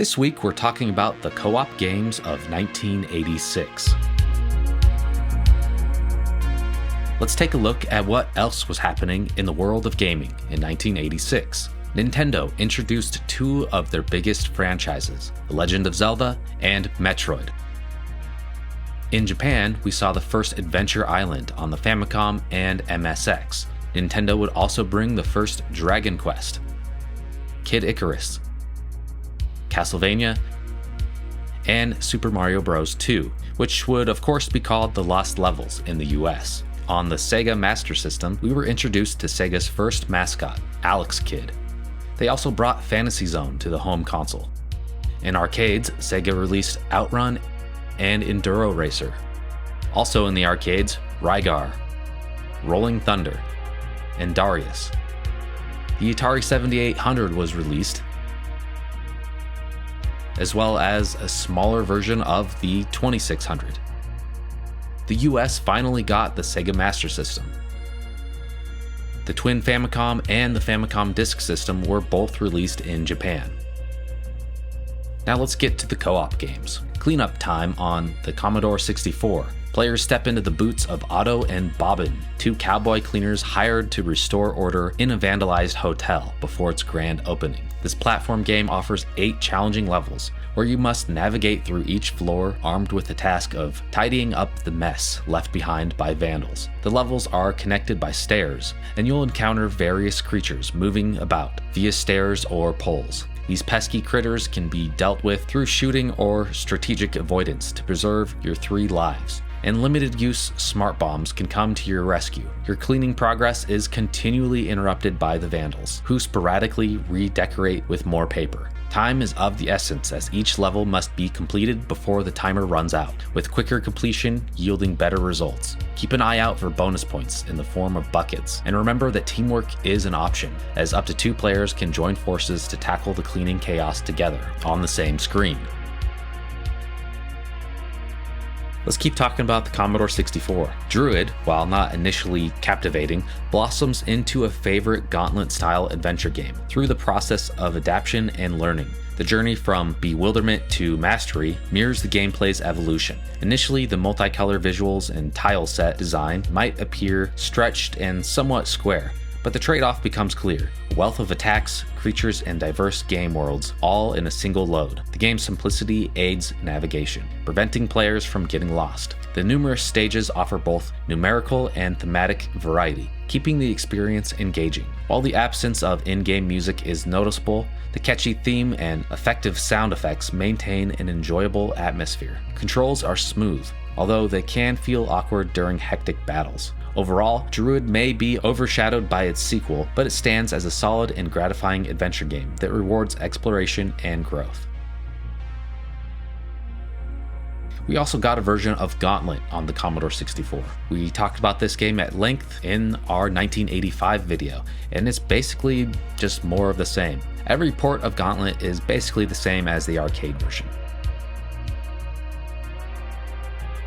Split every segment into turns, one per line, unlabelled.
This week we're talking about the co-op games of 1986. Let's take a look at what else was happening in the world of gaming in 1986. Nintendo introduced two of their biggest franchises, The Legend of Zelda and Metroid. In Japan, we saw the first Adventure Island on the Famicom and MSX. Nintendo would also bring the first Dragon Quest, Kid Icarus, Castlevania, and Super Mario Bros. 2, which would of course be called The Lost Levels in the US. On the Sega Master System, we were introduced to Sega's first mascot, Alex Kidd. They also brought Fantasy Zone to the home console. In arcades, Sega released Outrun and Enduro Racer. Also in the arcades, Rygar, Rolling Thunder, and Darius. The Atari 7800 was released, as well as a smaller version of the 2600. The US finally got the Sega Master System. The Twin Famicom and the Famicom Disk System were both released in Japan. Now let's get to the co-op games. Cleanup time on the Commodore 64. Players step into the boots of Otto and Bobbin, two cowboy cleaners hired to restore order in a vandalized hotel before its grand opening. This platform game offers 8 challenging levels, where you must navigate through each floor armed with the task of tidying up the mess left behind by vandals. The levels are connected by stairs, and you'll encounter various creatures moving about via stairs or poles. These pesky critters can be dealt with through shooting or strategic avoidance to preserve your 3 lives. And limited-use smart bombs can come to your rescue. Your cleaning progress is continually interrupted by the vandals, who sporadically redecorate with more paper. Time is of the essence, as each level must be completed before the timer runs out, with quicker completion yielding better results. Keep an eye out for bonus points in the form of buckets, and remember that teamwork is an option, as up to 2 players can join forces to tackle the cleaning chaos together on the same screen. Let's keep talking about the Commodore 64. Druid, while not initially captivating, blossoms into a favorite Gauntlet-style adventure game through the process of adaptation and learning. The journey from bewilderment to mastery mirrors the gameplay's evolution. Initially, the multicolor visuals and tile set design might appear stretched and somewhat square, but the trade-off becomes clear. A wealth of attacks, creatures, and diverse game worlds, all in a single load. The game's simplicity aids navigation, preventing players from getting lost. The numerous stages offer both numerical and thematic variety, keeping the experience engaging. While the absence of in-game music is noticeable, the catchy theme and effective sound effects maintain an enjoyable atmosphere. Controls are smooth, although they can feel awkward during hectic battles. Overall, Druid may be overshadowed by its sequel, but it stands as a solid and gratifying adventure game that rewards exploration and growth. We also got a version of Gauntlet on the Commodore 64. We talked about this game at length in our 1985 video, and it's basically just more of the same. Every port of Gauntlet is basically the same as the arcade version.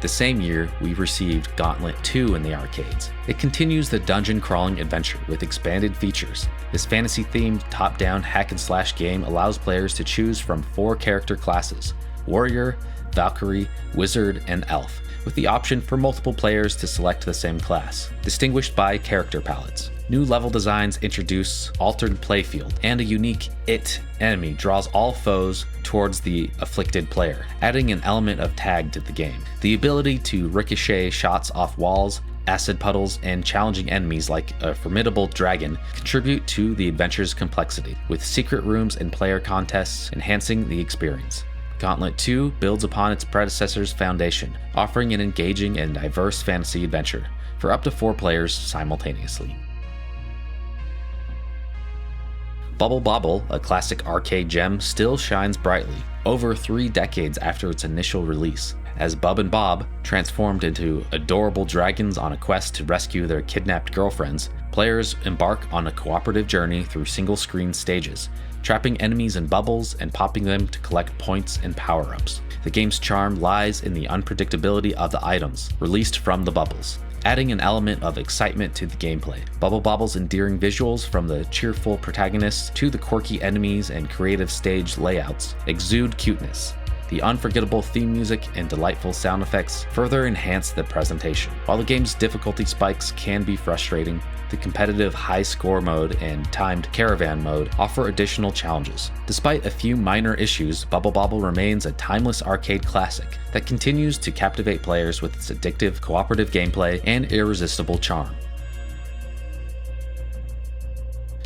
The same year, we received Gauntlet II in the arcades. It continues the dungeon-crawling adventure with expanded features. This fantasy-themed top-down hack-and-slash game allows players to choose from 4 character classes: Warrior, Valkyrie, Wizard, and Elf, with the option for multiple players to select the same class, distinguished by character palettes. New level designs introduce altered playfield, and a unique It enemy draws all foes towards the afflicted player, adding an element of tag to the game. The ability to ricochet shots off walls, acid puddles, and challenging enemies like a formidable dragon contribute to the adventure's complexity, with secret rooms and player contests enhancing the experience. Gauntlet 2 builds upon its predecessor's foundation, offering an engaging and diverse fantasy adventure for up to 4 players simultaneously. Bobble, a classic arcade gem, still shines brightly, over 3 decades after its initial release. As Bub and Bob, transformed into adorable dragons on a quest to rescue their kidnapped girlfriends, players embark on a cooperative journey through single-screen stages, trapping enemies in bubbles and popping them to collect points and power-ups. The game's charm lies in the unpredictability of the items released from the bubbles. adding an element of excitement to the gameplay. Bobble's endearing visuals, from the cheerful protagonists to the quirky enemies and creative stage layouts, exude cuteness. The unforgettable theme music and delightful sound effects further enhance the presentation. While the game's difficulty spikes can be frustrating, the competitive high score mode and timed caravan mode offer additional challenges. Despite a few minor issues, Bobble remains a timeless arcade classic that continues to captivate players with its addictive cooperative gameplay and irresistible charm.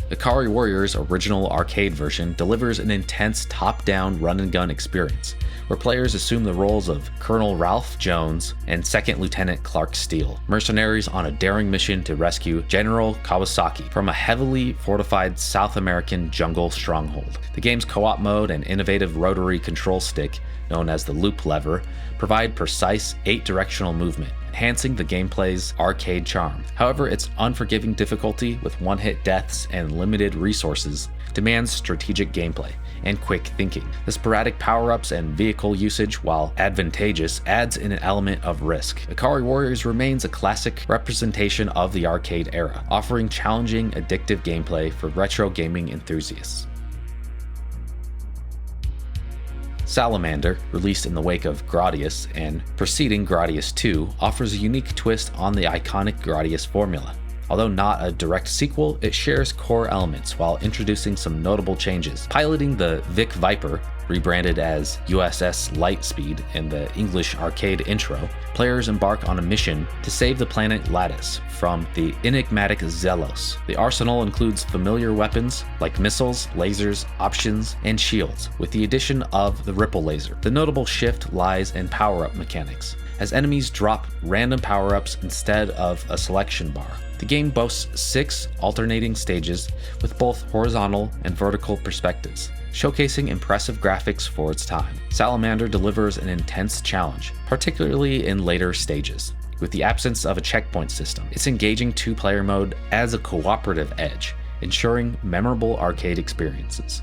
Ikari Warrior's original arcade version delivers an intense top-down run-and-gun experience, where players assume the roles of Colonel Ralph Jones and Second Lieutenant Clark Steele, mercenaries on a daring mission to rescue General Kawasaki from a heavily fortified South American jungle stronghold. The game's co-op mode and innovative rotary control stick, known as the loop lever, provide precise 8-directional movement, enhancing the gameplay's arcade charm. However, its unforgiving difficulty with one-hit deaths and limited resources demands strategic gameplay and quick thinking. The sporadic power-ups and vehicle usage, while advantageous, adds in an element of risk. Ikari Warriors remains a classic representation of the arcade era, offering challenging, addictive gameplay for retro gaming enthusiasts. Salamander, released in the wake of Gradius and preceding Gradius II, offers a unique twist on the iconic Gradius formula. Although not a direct sequel, it shares core elements while introducing some notable changes. Piloting the Vic Viper, rebranded as USS Lightspeed in the English arcade intro, players embark on a mission to save the planet Lattice from the enigmatic Zelos. The arsenal includes familiar weapons like missiles, lasers, options, and shields, with the addition of the Ripple Laser. The notable shift lies in power-up mechanics, as enemies drop random power-ups instead of a selection bar. The game boasts 6 alternating stages with both horizontal and vertical perspectives, showcasing impressive graphics for its time. Salamander delivers an intense challenge, particularly in later stages. With the absence of a checkpoint system, its engaging 2-player mode adds a cooperative edge, ensuring memorable arcade experiences.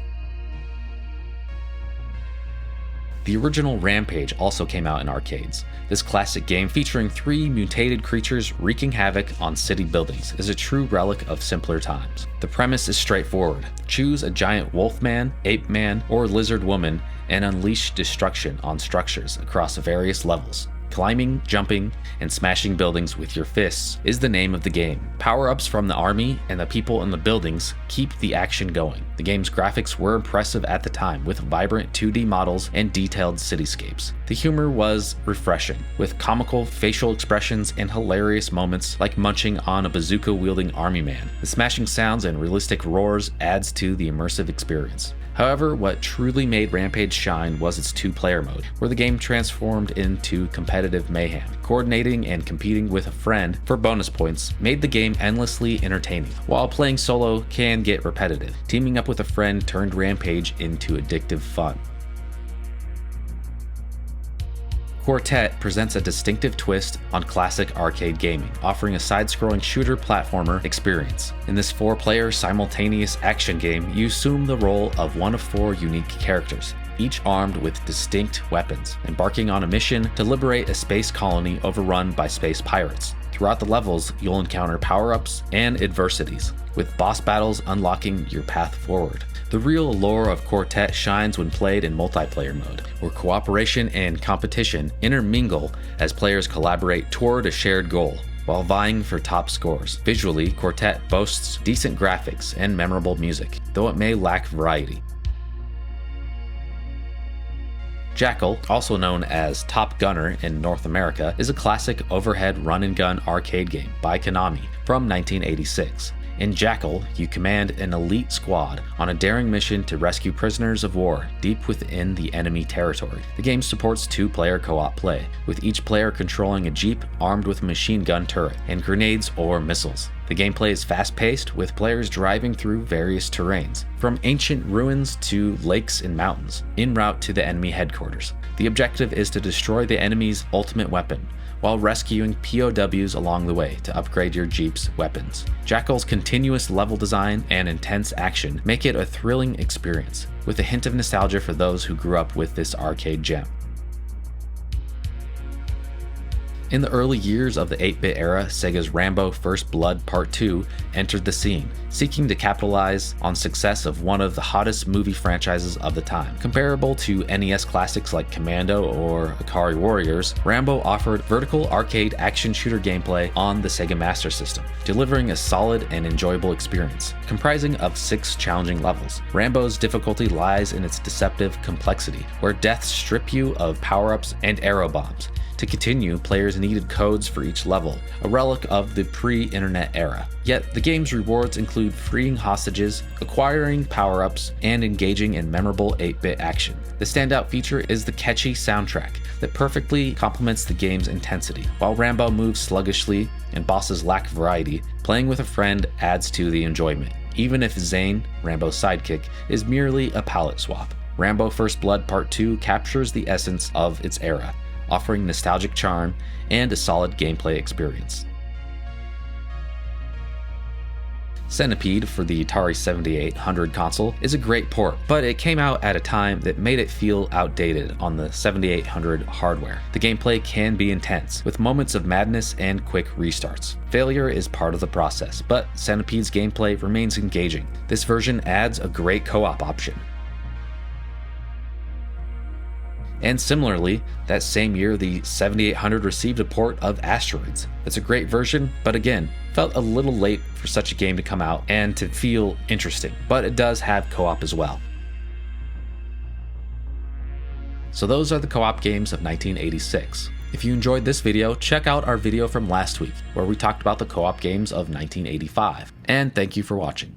The original Rampage also came out in arcades. This classic game, featuring 3 mutated creatures wreaking havoc on city buildings, is a true relic of simpler times. The premise is straightforward. Choose a giant wolf man, ape man, or lizard woman and unleash destruction on structures across various levels. Climbing, jumping, and smashing buildings with your fists is the name of the game. Power-ups from the army and the people in the buildings keep the action going. The game's graphics were impressive at the time, with vibrant 2D models and detailed cityscapes. The humor was refreshing, with comical facial expressions and hilarious moments like munching on a bazooka-wielding army man. The smashing sounds and realistic roars adds to the immersive experience. However, what truly made Rampage shine was its 2-player mode, where the game transformed into competitive mayhem. Coordinating and competing with a friend for bonus points made the game endlessly entertaining, while playing solo can get repetitive. Teaming up with a friend turned Rampage into addictive fun. Quartet presents a distinctive twist on classic arcade gaming, offering a side-scrolling shooter platformer experience. In this 4-player simultaneous action game, you assume the role of one of 4 unique characters, each armed with distinct weapons, embarking on a mission to liberate a space colony overrun by space pirates. Throughout the levels, you'll encounter power-ups and adversities, with boss battles unlocking your path forward. The real allure of Quartet shines when played in multiplayer mode, where cooperation and competition intermingle as players collaborate toward a shared goal, while vying for top scores. Visually, Quartet boasts decent graphics and memorable music, though it may lack variety. Jackal, also known as Top Gunner in North America, is a classic overhead run-and-gun arcade game by Konami from 1986. In Jackal, you command an elite squad on a daring mission to rescue prisoners of war deep within the enemy territory. The game supports 2-player co-op play, with each player controlling a jeep armed with a machine gun turret and grenades or missiles. The gameplay is fast-paced, with players driving through various terrains, from ancient ruins to lakes and mountains, en route to the enemy headquarters. The objective is to destroy the enemy's ultimate weapon, while rescuing POWs along the way to upgrade your Jeep's weapons. Jackal's continuous level design and intense action make it a thrilling experience, with a hint of nostalgia for those who grew up with this arcade gem. In the early years of the 8-bit era, Sega's Rambo First Blood Part 2 entered the scene, seeking to capitalize on success of one of the hottest movie franchises of the time. Comparable to NES classics like Commando or Ikari Warriors, Rambo offered vertical arcade action shooter gameplay on the Sega Master System, delivering a solid and enjoyable experience. Comprising of 6 challenging levels, Rambo's difficulty lies in its deceptive complexity, where deaths strip you of power-ups and arrow bombs. To continue, players needed codes for each level, a relic of the pre-internet era. Yet, the game's rewards include freeing hostages, acquiring power-ups, and engaging in memorable 8-bit action. The standout feature is the catchy soundtrack that perfectly complements the game's intensity. While Rambo moves sluggishly and bosses lack variety, playing with a friend adds to the enjoyment, even if Zane, Rambo's sidekick, is merely a palette swap. Rambo First Blood Part 2 captures the essence of its era, offering nostalgic charm and a solid gameplay experience. Centipede for the Atari 7800 console is a great port, but it came out at a time that made it feel outdated on the 7800 hardware. The gameplay can be intense, with moments of madness and quick restarts. Failure is part of the process, but Centipede's gameplay remains engaging. This version adds a great co-op option. And similarly, that same year, the 7800 received a port of Asteroids. It's a great version, but again, felt a little late for such a game to come out and to feel interesting, but it does have co-op as well. So those are the co-op games of 1986. If you enjoyed this video, check out our video from last week, where we talked about the co-op games of 1985. And thank you for watching.